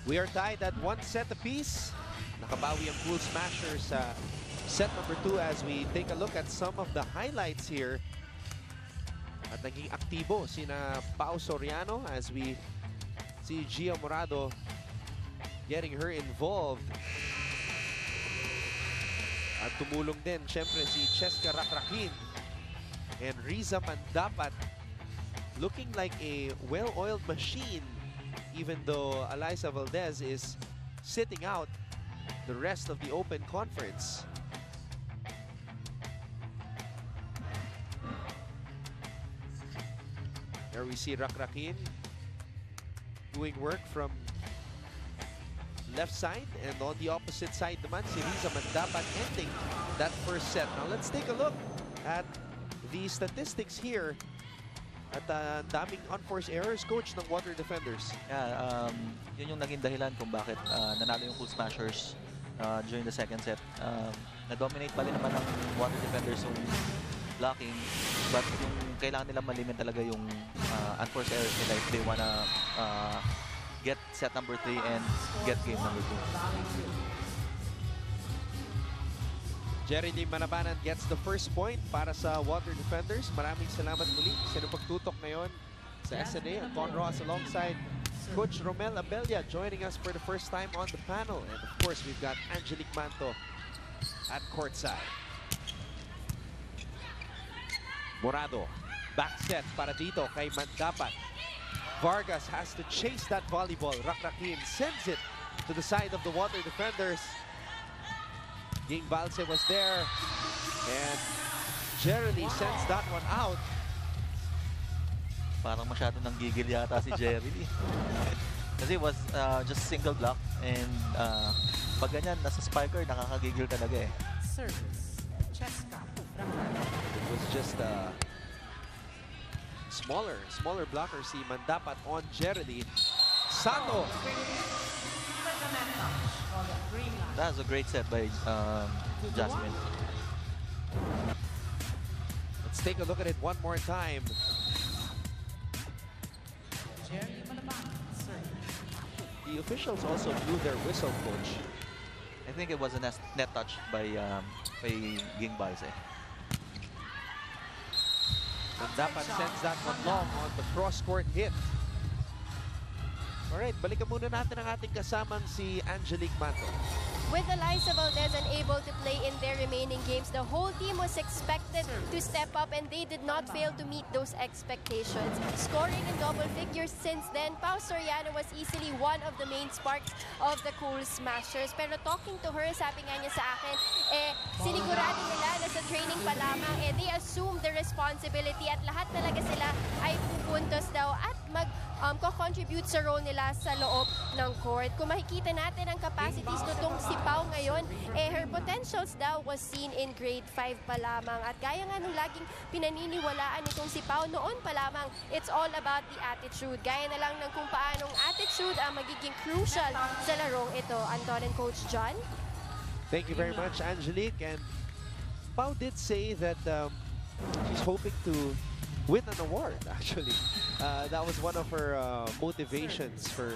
We are tied at 1 set apiece. Nakabawi ang Cool Smashers sa set number 2 as we take a look at some of the highlights here. At naging aktibo sina Pao Soriano as we see Gia Morado getting her involved. At tumulong din syempre si Cheska Rakrakin and Riza Mandapat, looking like a well-oiled machine, even though Alyssa Valdez is sitting out the rest of the Open Conference. There we see Rakrakin doing work from left side, and on the opposite side naman si Riza Mandapat ending that first set. Now let's take a look at the statistics here. At daming unforced errors, coach, ng Water Defenders. Yeah, yun yung naging dahilan kung bakit nanalo yung Cool Smashers during the second set. Na-dominate pa rin naman ng Water Defenders yung blocking, but yung kailangan nila malimit talaga yung unforced errors nila if they wanna get set number 3 and get game number 2. Jerry Di Manabanan gets the first point para sa Water Defenders. Maraming salamat muli sa pagtutok ngayon sa SNA. Con Ross alongside Coach Romel Abella joining us for the first time on the panel. And of course, we've got Angelique Manto at courtside. Morado, back set para dito kay Mandapat. Vargas has to chase that volleyball. Rakrakin sends it to the side of the Water Defenders. Ging Balse was there, and Jerry sends that one out. Parang masyado nang gigil yata si Jerry. Kasi it was just single block, and pag ganyan, nasa spiker, nakakagigil talaga eh. Service. Cheska. It was just a smaller blocker si Mandapat on Jerry. Sato. That was a great set by Jasmine. Let's take a look at it one more time. The officials also blew their whistle, coach. I think it was a net touch by Ging Balse. Mandapat sends that one long on the cross-court hit. Alright, balikan muna natin ang ating kasamang si Angelique Manto. With Alyssa Valdez unable to play in their remaining games, the whole team was expected to step up and they did not fail to meet those expectations. Scoring in double figures since then, Pao Soriano was easily one of the main sparks of the Cool Smashers. Pero talking to her, sabi nga niya sa akin, sinigurado nila na sa training pa lamang, they assume the responsibility at lahat talaga sila ay pupuntos daw at ko-contribute sa role nila sa loob ng court. Kung makikita natin ang capacities nitong si Pao ngayon, her potentials daw was seen in grade 5 pa lamang. At gaya nga nung laging pinaniniwalaan nitong si Pao noon pa lamang, it's all about the attitude. Gaya na lang ng kung paanong attitude ang magiging crucial sa larong ito. Anton and Coach John. Thank you very much, Angelique. And Pao did say that she's hoping to win an award, actually. That was one of her motivations for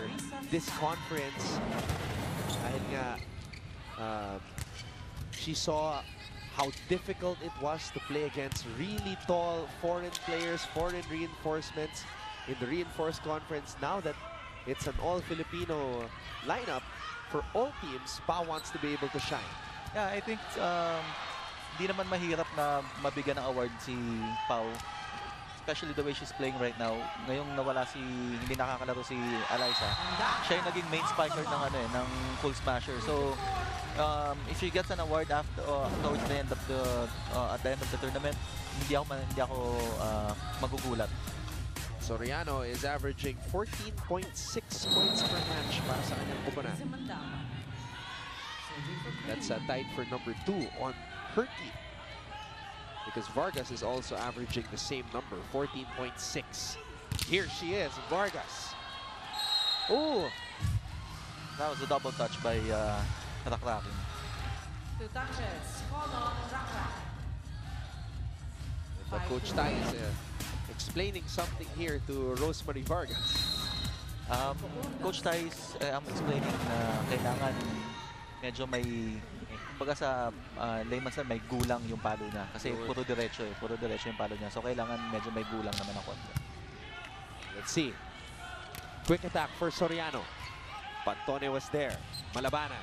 this conference. Dahil nga, she saw how difficult it was to play against really tall foreign players, foreign reinforcements in the reinforced conference. Now that it's an all-Filipino lineup for all teams, Pao wants to be able to shine. Yeah, I think hindi naman mahirap na mabigyan ng award si Pao. Especially the way she's playing right now. Ngayong nawala hindi nakakalaro si Alyssa, siya yung naging main spiker ng ng Cool Smasher. So if she gets an award after towards the end of the at the end of the tournament, hindi ako magugulat. Soriano is averaging 14.6 points per match para sa kanyang kupunan. That's tied for number 2 on her team. Because Vargas is also averaging the same number, 14.6. Here she is, Vargas. Oh! That was a double touch by Rakrakin. Two touches, follow Rakrakin. But Coach Tai is explaining something here to Rosemary Vargas. Coach Thais, I'm explaining na kailangan medyo may, kumbaga sa layman's term, may gulang yung palo niya. Kasi Good. puro diretso yung palo niya. So kailangan medyo may gulang naman ang konti. Let's see. Quick attack for Soriano. Pantone was there. Malabanan.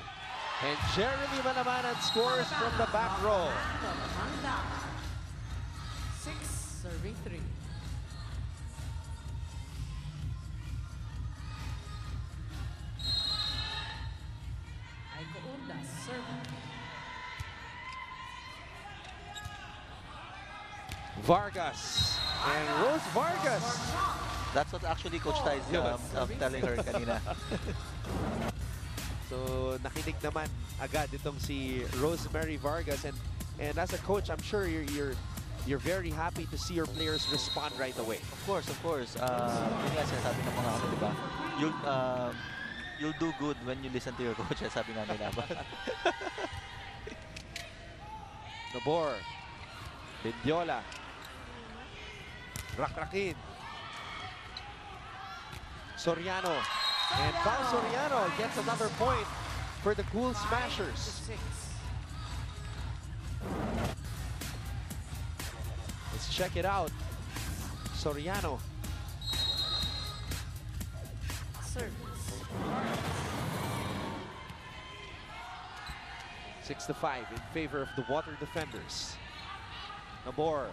And Jeremy Malabanan scores from the back row. Amanda. 6, serving 3. Aiko Undas, serving. Vargas. And Rose Vargas. That's what actually Coach Thais telling her kanina. So nakinig naman agad itong si Rosemary Vargas, and as a coach, I'm sure you're very happy to see your players respond right away. Of course. Yun nga sinasabi ng mga ano, di ba? You'll do good when you listen to your coach, sabi nga nila. Nabor. Bendiola. Rakrakin. Soriano. And Pao Soriano gets another point for the Cool Smashers. 6. Let's check it out. Soriano. Service. 6-5 in favor of the Water Defenders. Nabor.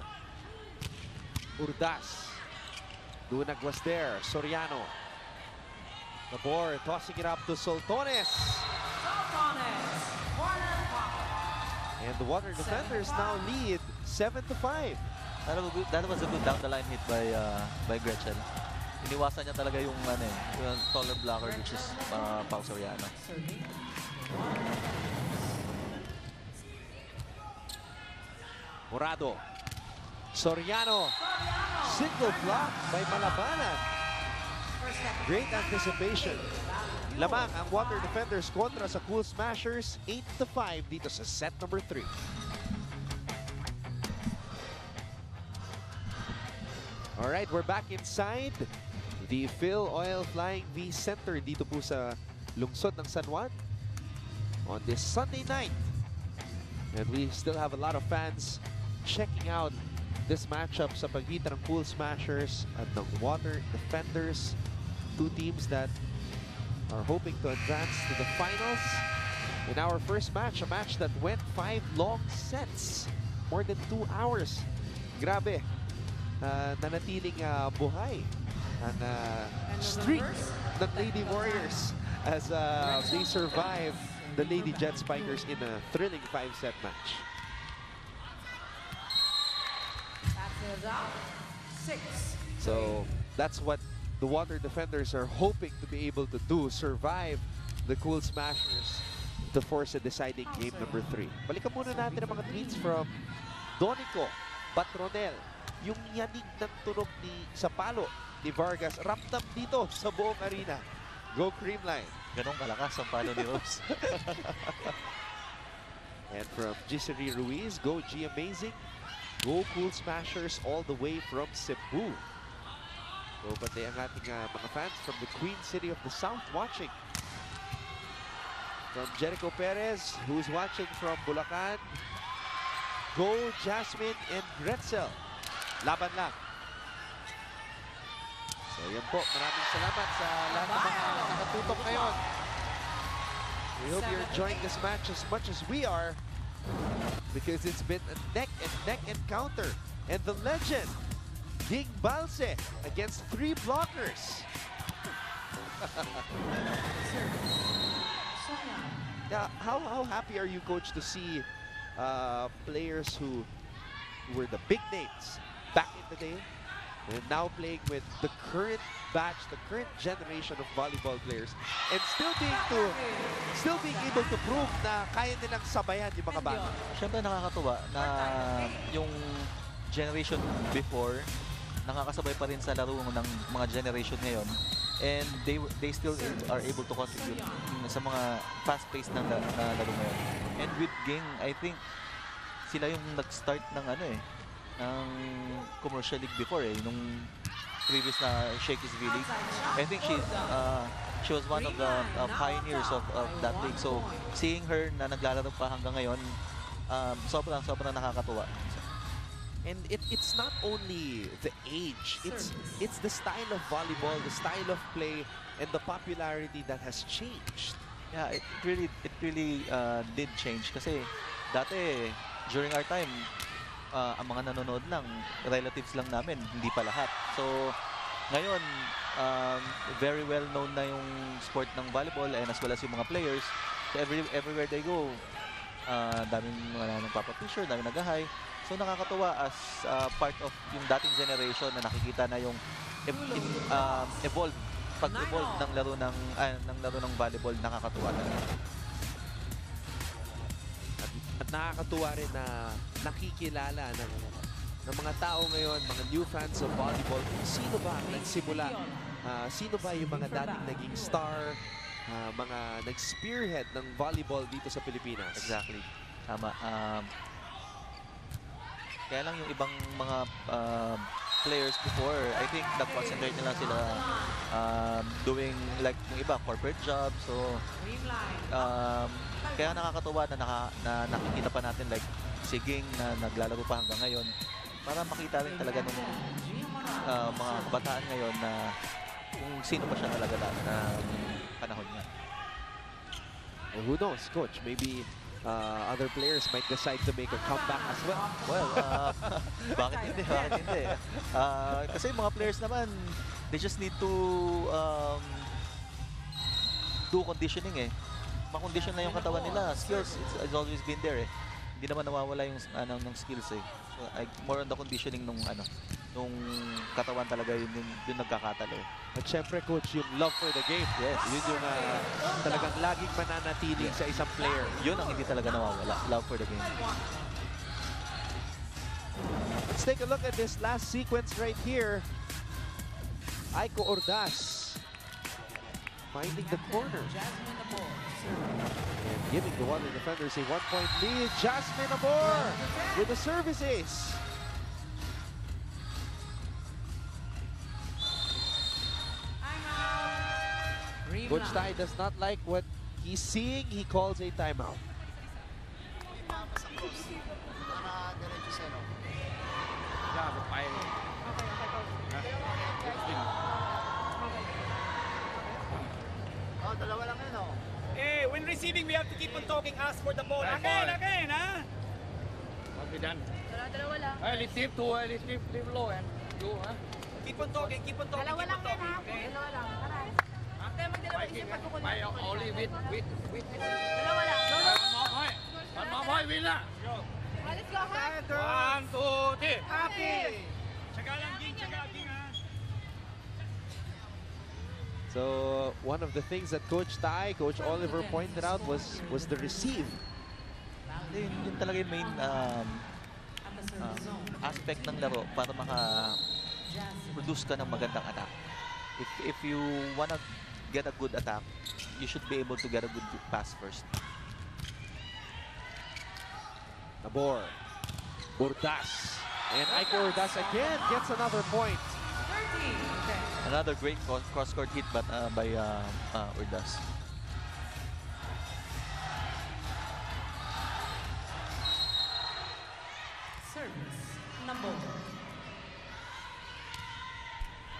Urdas. Dunag was there. Soriano. Nabor tossing it up to Soltones. Saltones. Corner pop. And the Water Defenders now lead 7-5. That was a good down the line hit by Gretchen. Iniwasan niya talaga yung yung taller blocker, which is Pao Soriano. Serving. Morado. Soriano. Single block by Malabanan. Great anticipation. Lamang ang Water Defenders kontra sa Cool Smashers. 8-5 dito sa set number 3. Alright, we're back inside the Phil Oil Flying V Center dito po sa lungsod ng San Juan on this Sunday night. And we still have a lot of fans checking out this matchup sa pagitan ng Cool Smashers at ng Water Defenders. Two teams that are hoping to advance to the finals. In our first match, a match that went 5 long sets. More than 2 hours. Grabe. Nanatiling buhay ang streak ng Lady Warriors as they survive the Lady Jet Spikers in a thrilling 5-set match. That is out. 6. So that's what the Water Defenders are hoping to be able to do, survive the Cool Smashers to force a deciding game number 3. Balikan muna natin ang mga tweets from Donico Patronel. Yung yanig ng tunog sa palo ni Vargas, ramdam dito sa buong arena. Go Creamline. Ganong kalakas ang palo ni Rose. And from Gissery Ruiz, go G Amazing. Go Cool Smashers all the way from Cebu. So, pati ang ating mga fans from the Queen City of the South watching. From Jericho Perez, who's watching from Bulacan. Go Jasmine and Gretzel. Laban lang. So, yan po. Maraming salamat sa lahat ng mga nakatutok ngayon. We hope you're enjoying this match as much as we are, because it's been a neck-and-neck encounter. And the legend, Ging Balse, against 3 blockers. Yeah, how happy are you, Coach, to see players who were the big names back in the day and now playing with the current batch, the current generation of volleyball players, and still being able to prove na kaya nilang sabayan yung mga bata. Siyempre nakakatuwa na yung generation before nakakasabay pa rin sa laro ng mga generation ngayon, and they still are able to contribute sa mga fast-paced na laro ngayon. And with Ging, I think sila yung nag-start ng ng commercial league before nung previous na Shakey's V-League. I think she was one of the pioneers of that league. So seeing her na naglalaro pa hanggang ngayon, sobrang nakakatuwa. And it's not only the age, it's the style of volleyball, the style of play, and the popularity that has changed. Yeah, it really did change kasi dati during our time ang mga nanonood lang relatives lang namin, hindi pa lahat. So ngayon very well known na yung sport ng volleyball and as well as yung mga players. So everywhere they go, daming nagpapa-picture, daming nag-hi. So nakakatuwa as part of yung dating generation na nakikita na yung pag-evolve ng laro ng volleyball, nakakatuwa talaga. At nakakatuwa rin na nakikilala ng mga tao ngayon, mga new fans of volleyball, kung sino ba ang nagsimula, sino ba yung mga dating naging star, mga nag-spearhead ng volleyball dito sa Pilipinas. Exactly. Tama. Kaya lang yung ibang mga players before, I think nag-concentrate na lang sila doing like yung iba, corporate jobs. So, kaya nakakatuwa na nakikita pa natin like Siging na naglalaro pa hanggang ngayon para makita rin talaga ng mga kabataan ngayon na kung sino ba siya talaga na panahon niya. And who knows, Coach? Maybe other players might decide to make a comeback as well. Well, bakit hindi? Kasi mga players naman, they just need to do conditioning eh. Ma-condition na yung katawan nila. Skills, it's always been there eh. Hindi naman nawawala yung ng skills eh. So, more on the conditioning nung katawan talaga yun nagkakatalo eh. At syempre, Coach, yung love for the game. Yes. Yun yung talagang laging mananatili sa isang player. Yun ang hindi talaga nawawala. Love for the game. Let's take a look at this last sequence right here. Aiko Ordaz finding the corner. And giving the Wonder defenders a 1-point lead. Jasmine Abor with the service ace. Coach Tai does not like what he's seeing. He calls a timeout. When receiving, we have to keep on talking, ask for the ball. Again, ha? What we done? Dalawa lang. Leave low and do, huh? Keep on talking, keep on talking, Dalawa keep lang on yan, talking, ha? okay? Dalawa lang. Tara. After magdalawa isip, pagkukunin. My only with. Dalawa lang. One more point, win na. Let's go, ha? 1, 2, 3. Happy! Tsaga lang, Ging, tsaga, Ging, ha? So one of the things that Coach Tai, Coach Oliver pointed out was the receive. Yun talaga yung main aspect ng laro para maka-produce ka ng magandang attack. If you wanna get a good attack, you should be able to get a good pass first. Abor, Ordaz, and Aiko Ordaz again gets another point. 13. Okay. Another great cross-court hit but by Ordaz. Service. Number.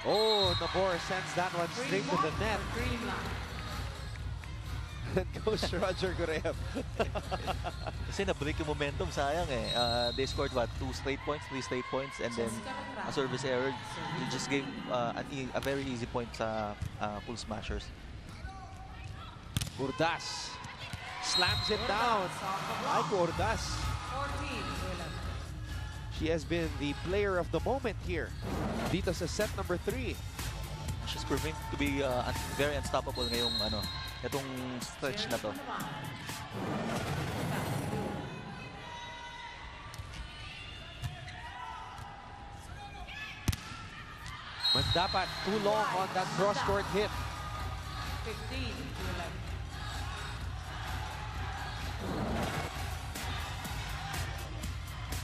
Oh, Nabor sends that one straight to the net. Green line. And Coach Roger Gurev. Kasi na-break yung momentum, sayang eh. They scored what, 2 straight points, 3 straight points, and then a service error. You just gave a very easy point sa full smashers. Ordaz slams it down. Aiko Ordaz. 14. She has been the player of the moment here. Dito sa set number 3. She's proving to be very unstoppable ngayong itong stretch na to. Mandapat too long on that cross-court hit. 15 to 11.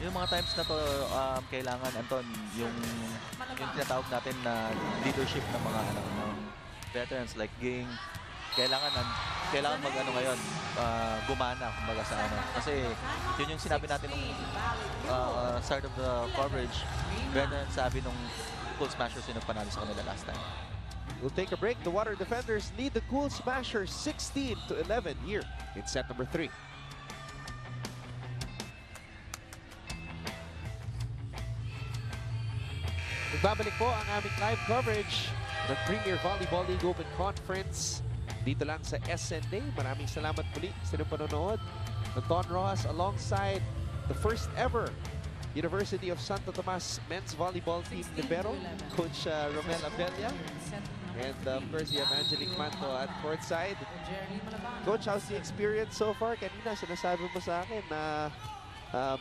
Yung mga times na to, kailangan, Anton, yung tinatawag natin na leadership ng mga ng veterans like Ging, kailangan mag ngayon, gumana kumbaga sa kasi yun yung sinabi natin nung start of the coverage. Veteran sabi nung Cool Smashers yung nagpanalo sa kanila last time. We'll take a break. The Water Defenders lead the Cool Smashers 16-11 here in set number 3. Nagbabalik po ang aming live coverage ng Premier Volleyball League Open Conference dito lang sa SNA. Maraming salamat muli sa inyong panonood. ng Don Rojas alongside the first ever University of Santo Tomas men's volleyball team libero, Coach Romel Abella. And of course, you have Angelique Manto at courtside. Coach, how's the experience so far? Kanina, sinasabi mo sa akin na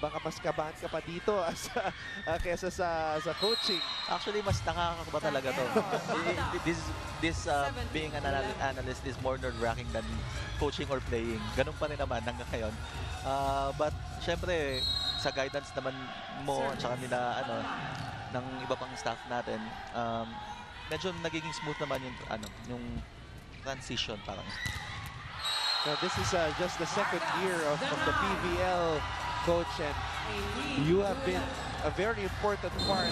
baka mas kabahan ka pa dito kesa sa coaching. Actually, mas nakakakaba talaga to. This being an analyst is more nerve-wracking than coaching or playing. Ganun pa rin naman hanggang ngayon. But syempre, sa guidance naman mo at saka nila ng iba pang staff natin, medyo nagiging smooth naman yung transition parang. Now, this is just the second year of the PVL, Coach, and you have been a very important part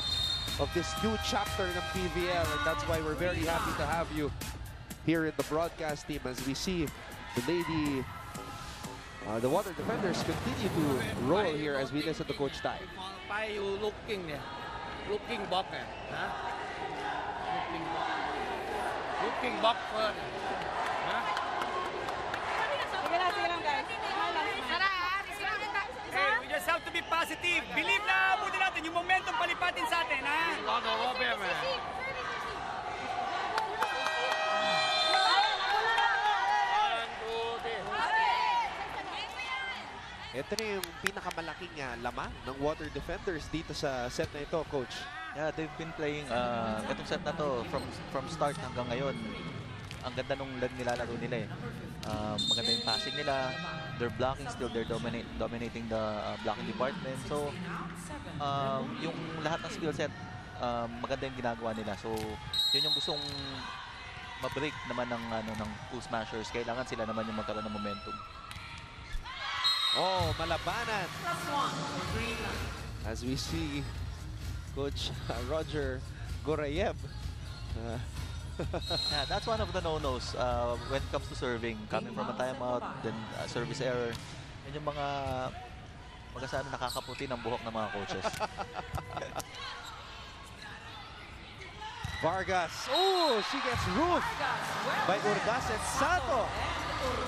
of this new chapter ng PVL, and that's why we're very happy to have you here in the broadcast team as we see the Water Defenders continue to roll here as we listen to Coach Tai. Why you looking back looking back Hey, we just have to be positive. Believe na buti natin yung momentum palipatin sa atin, ha? Ito na yung pinakamalaking laman ng Water Defenders dito sa set na ito, Coach. Yeah, they've been playing itong set na to from start hanggang ngayon. Ang ganda nung nilalaro nila eh. Maganda yung passing nila. They're blocking still. They're dominating the blocking department. So, yung lahat ng skill set, maganda yung ginagawa nila. So, yun yung gustong ma-break naman ng Cool Smashers. Kailangan sila naman yung magkaroon ng momentum. Oh, malabanan. As we see Coach Roger Gorayev. Yeah, that's one of the no-nos when it comes to serving. Coming from a timeout, then service error. Yan yung mga nakakaputi ng buhok ng mga coaches. Vargas. Oh, she gets roofed by Urdas and Sato.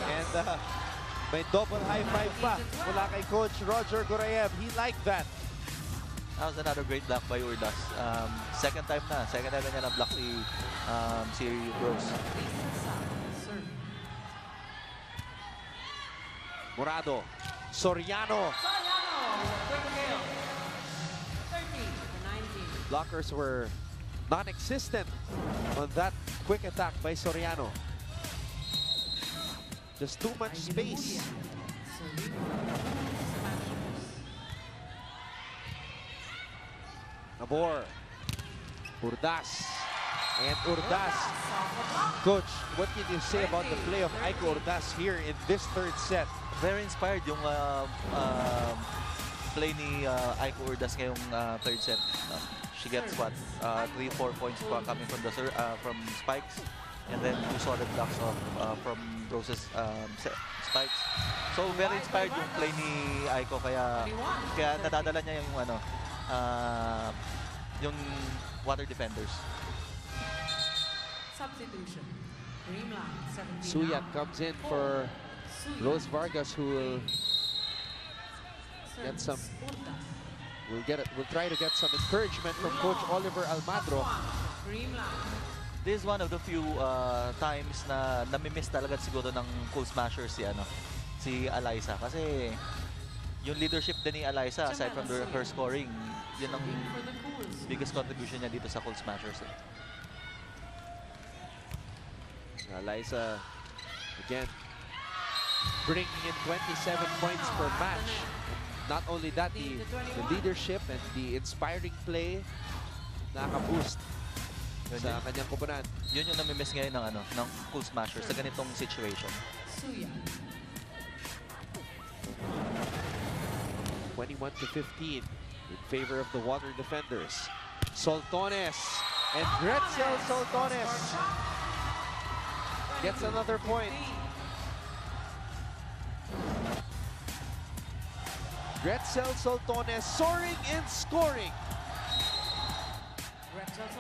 And may double high five pa mula kay Coach Roger Gorayev. He liked that. That was another great block by Urdas. Second time na niya na-block si Rose. Morado. Soriano. Blockers were non-existent on that quick attack by Soriano. Just too much space. Nabor. Urdas. And Urdas. Coach, what can you say about the play of Aiko Urdas here in this third set? Very inspired yung play ni Aiko Urdas ngayong third set. She gets what? 3-4 points coming from from spikes. And then 2 solid blocks from Rose's spikes. So very inspired yung play ni Aiko, kaya nadadala niya yung Water Defenders. Substitution. Suyat comes in for Rose Vargas, who will get some. We'll try to get some encouragement from Coach Oliver Almadro. This is one of the few times na namimiss talaga siguro ng Cool Smashers si Alyssa, kasi yung leadership din ni Alyssa, aside from her scoring, yun ang biggest contribution niya dito sa Cool Smashers. Alyssa again bringing in 27 points per match. not only that, the leadership and the inspiring play nakaka-boost sa kanyang koponan. Yun yung namimiss ngayon ng, ng Cool Smasher sa ganitong situation. Suya. 21-15 in favor of the Water Defenders. Soltones and Gretzel Soltones gets another point. Gretzel Soltones soaring and scoring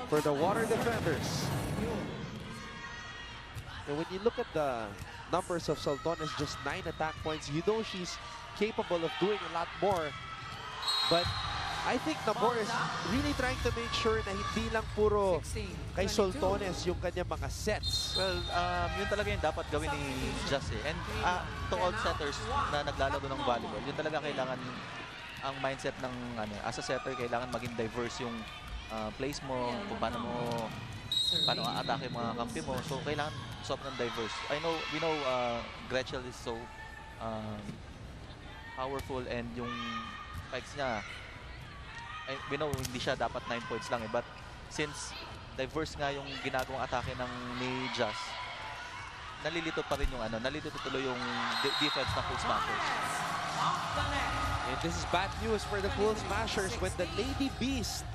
for the Water Defenders. And when you look at the numbers of Soltones, just 9 attack points, you know she's capable of doing a lot more. But I think Nabor is really trying to make sure na hindi lang puro kay Soltones yung kanyang mga sets. Well, yun talaga yung dapat gawin ni Just And to all setters na naglalaro ng volleyball, yun talaga kailangan ang mindset ng as a setter, kailangan maging diverse yung plays mo, kung paano atake yung mga kampi mo. So kailangan sobrang diverse. We know Gretchen is so powerful, and yung spikes niya, we know hindi siya dapat 9 points lang but since diverse nga yung ginagawang atake ni Just, nalilito pa rin yung nalilito tuloy yung defense ng Cool Smashers. And this is bad news for the Cool Smashers when the Lady Beast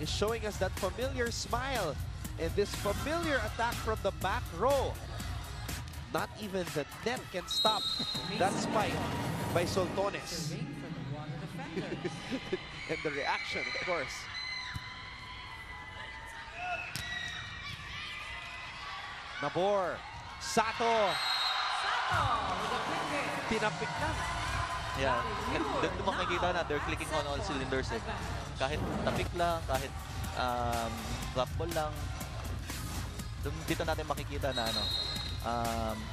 is showing us that familiar smile and this familiar attack from the back row. Not even the net can stop that spike by Soltones. And the reaction, of course. Nabor, Sato. Tinapik na. Yeah, doon mo makikita na they're clicking on all cylinders. Kahit tapik lang, kahit drop ball lang, dito natin makikita na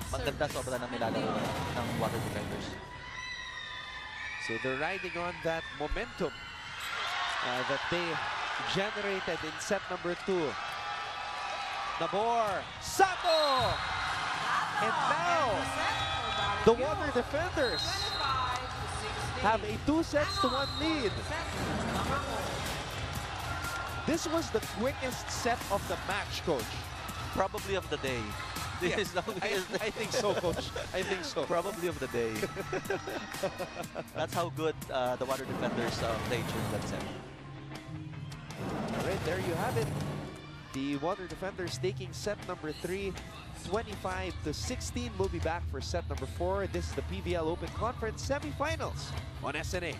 maganda sobra ng nilalaro ng Water Defenders. So they're riding on that momentum that they generated in set number 2. Nabor, Sato! And now, the Water Defenders have a 2-1 lead. This was the quickest set of the match, Coach. Probably of the day. This is the I think so, Coach. I think so. Probably of the day. That's how good the Water Defenders played during that set. All right, there you have it. The Water Defenders taking set number 3, 25-16. We'll be back for set number 4. This is the PVL Open Conference semifinals on SNA.